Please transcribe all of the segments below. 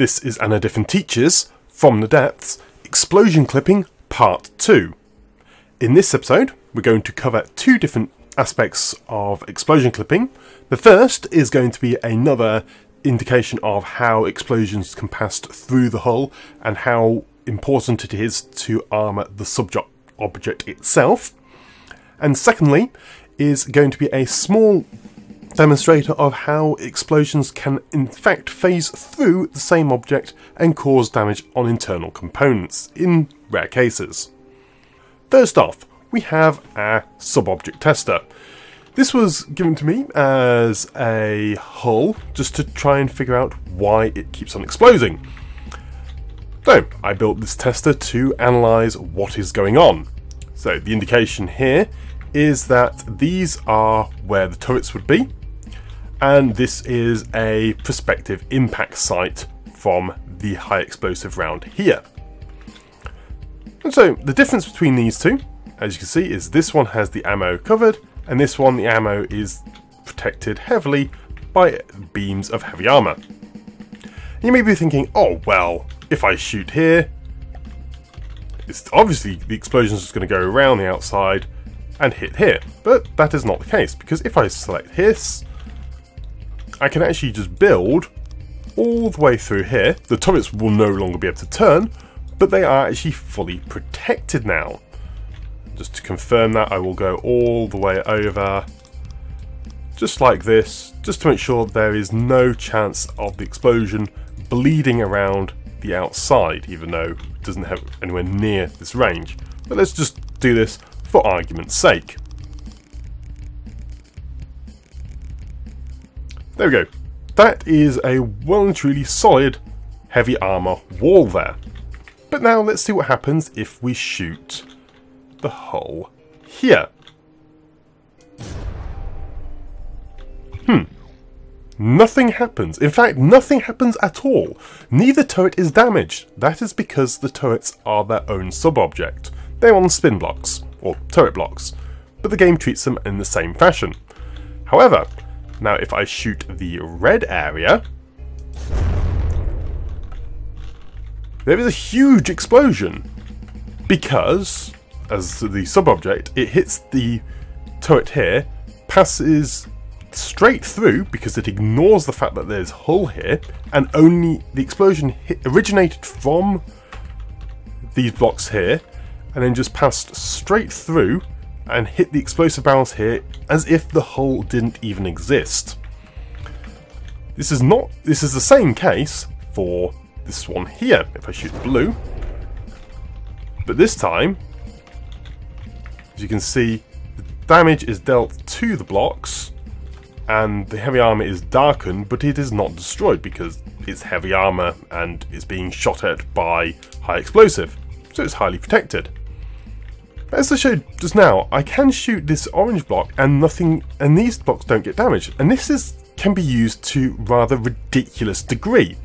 This is Aner Dyfan Teaches, From the Depths, Explosion Clipping Part 2. In this episode, we're going to cover two different aspects of explosion clipping. The first is going to be another indication of how explosions can pass through the hull and how important it is to armour the subobject itself. And secondly, is going to be a small demonstrator of how explosions can in fact phase through the same object and cause damage on internal components in rare cases. First off, we have our Subobject Tester. This was given to me as a hull just to try and figure out why it keeps on exploding. So I built this tester to analyse what is going on. So the indication here is that these are where the turrets would be, and this is a prospective impact site from the high explosive round here. And so the difference between these two, as you can see, is this one has the ammo covered, and this one, the ammo is protected heavily by beams of heavy armour. You may be thinking, oh well, if I shoot here, it's obviously the explosion is just going to go around the outside and hit here, but that is not the case, because if I select this, I can actually just build all the way through here. The turrets will no longer be able to turn, but they are actually fully protected now. Just to confirm that, I will go all the way over, just like this, just to make sure there is no chance of the explosion bleeding around the outside, even though it doesn't have anywhere near this range. But let's just do this for argument's sake. There we go. That is a well and truly solid heavy armour wall there. But now let's see what happens if we shoot the hull here. Nothing happens. In fact, nothing happens at all. Neither turret is damaged. That is because the turrets are their own sub-object. They're on spin blocks, or turret blocks, but the game treats them in the same fashion. However, now if I shoot the red area, there is a huge explosion, because as the sub-object, it hits the turret here, passes straight through because it ignores the fact that there's hull here, and only the explosion originated from these blocks here, and then just passed straight through and hit the explosive barrels here as if the hull didn't even exist. This is the same case for this one here, if I shoot blue. But this time, as you can see, the damage is dealt to the blocks, and the heavy armour is darkened, but it is not destroyed because it's heavy armour and is being shot at by high explosive, so it's highly protected. As I showed just now, I can shoot this orange block and nothing, and these blocks don't get damaged, and this can be used to rather ridiculous degree,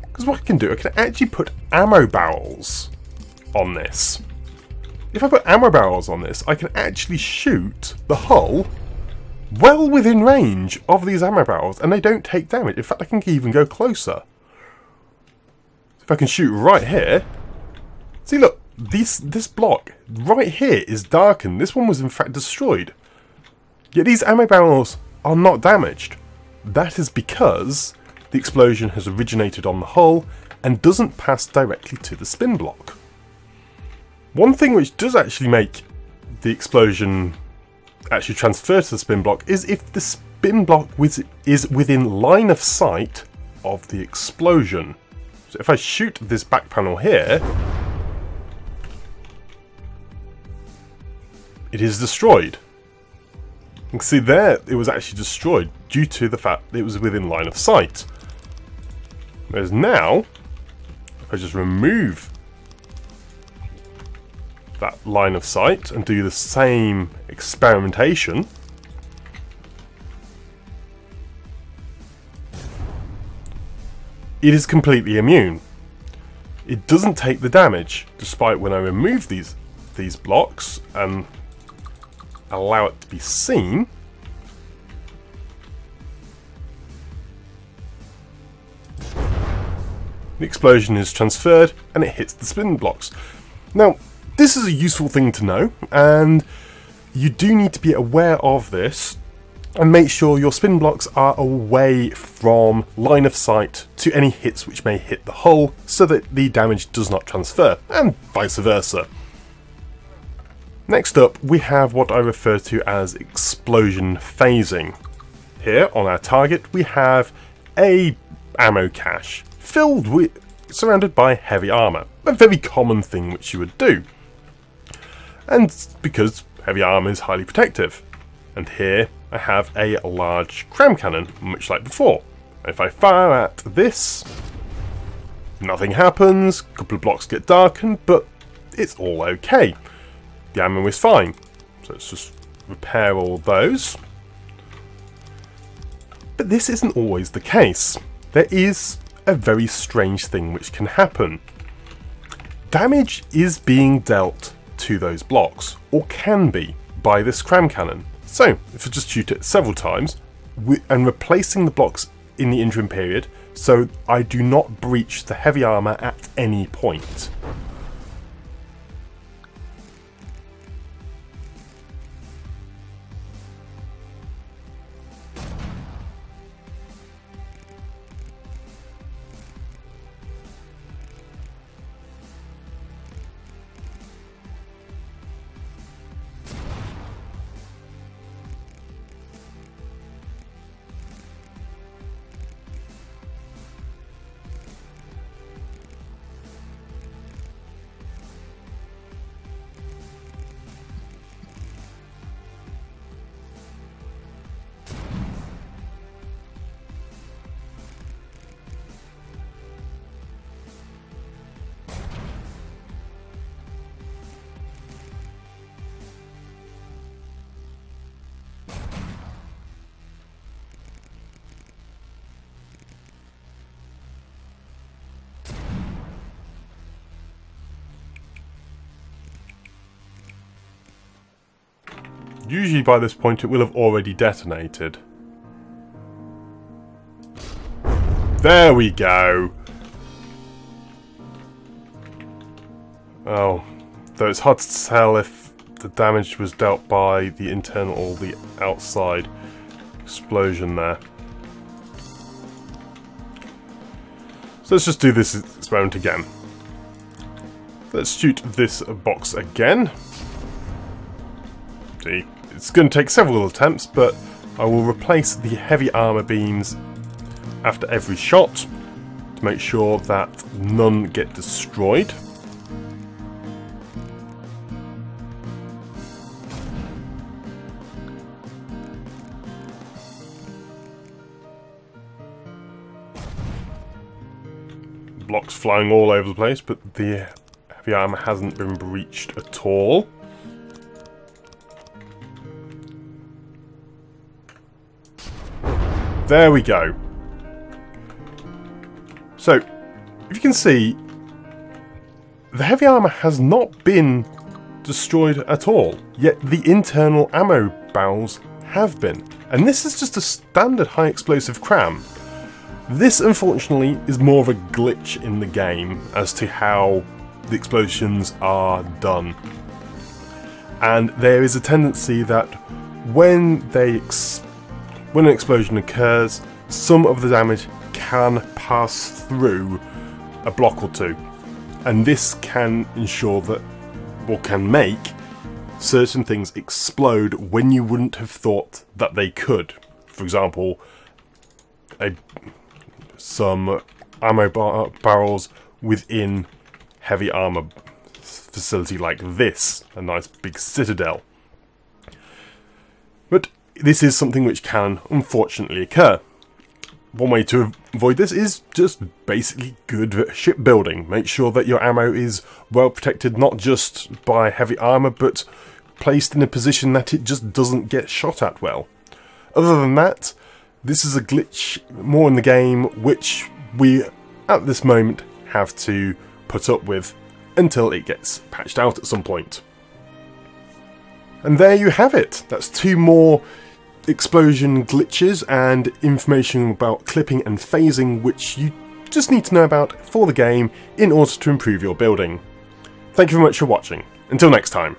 because what I can do, I can actually put ammo barrels on this. If I put ammo barrels on this, I can actually shoot the hull well within range of these ammo barrels, and they don't take damage. In fact, I can even go closer. If I can shoot right here, see, look, this block right here is darkened. This one was in fact destroyed. Yet these ammo barrels are not damaged. That is because the explosion has originated on the hull and doesn't pass directly to the spin block. One thing which does actually make the explosion actually transfer to the spin block is if the spin block is within line of sight of the explosion. So if I shoot this back panel here, it is destroyed. You can see there it was actually destroyed due to the fact that it was within line of sight. Whereas now, if I just remove that line of sight and do the same experimentation, it is completely immune. It doesn't take the damage, despite when I remove these blocks and allow it to be seen, the explosion is transferred and it hits the spin blocks. Now, this is a useful thing to know, and you do need to be aware of this and make sure your spin blocks are away from line of sight to any hits which may hit the hull so that the damage does not transfer, and vice versa. Next up, we have what I refer to as explosion phasing. Here on our target we have a ammo cache surrounded by heavy armour, a very common thing which you would do, and because heavy armour is highly protective. And here I have a large cram cannon, much like before. If I fire at this, nothing happens, a couple of blocks get darkened, but it's all okay. The ammo is fine, so let's just repair all those. But this isn't always the case. There is a very strange thing which can happen. Damage is being dealt to those blocks, or can be, by this cram cannon. So, if I just shoot it several times, and replacing the blocks in the interim period, so I do not breach the heavy armour at any point. Usually by this point it will have already detonated. There we go! Oh, though it's hard to tell if the damage was dealt by the internal or the outside explosion there. So let's just do this experiment again. Let's shoot this box again. See, it's going to take several attempts, but I will replace the heavy armour beams after every shot to make sure that none get destroyed. Blocks flying all over the place, but the heavy armour hasn't been breached at all. There we go. So, if you can see, the heavy armour has not been destroyed at all, yet the internal ammo barrels have been. And this is just a standard high explosive cram. This, unfortunately, is more of a glitch in the game as to how the explosions are done. And there is a tendency that when an explosion occurs, some of the damage can pass through a block or two, and this can ensure that, or can make, certain things explode when you wouldn't have thought that they could. For example, some ammo barrels within heavy armour facility like this, a nice big citadel. But this is something which can unfortunately occur. One way to avoid this is just basically good shipbuilding. Make sure that your ammo is well protected, not just by heavy armour, but placed in a position that it just doesn't get shot at well. Other than that, this is a glitch more in the game which we at this moment have to put up with until it gets patched out at some point. And there you have it. That's two more explosion glitches and information about clipping and phasing which you just need to know about for the game in order to improve your building. Thank you very much for watching. Until next time.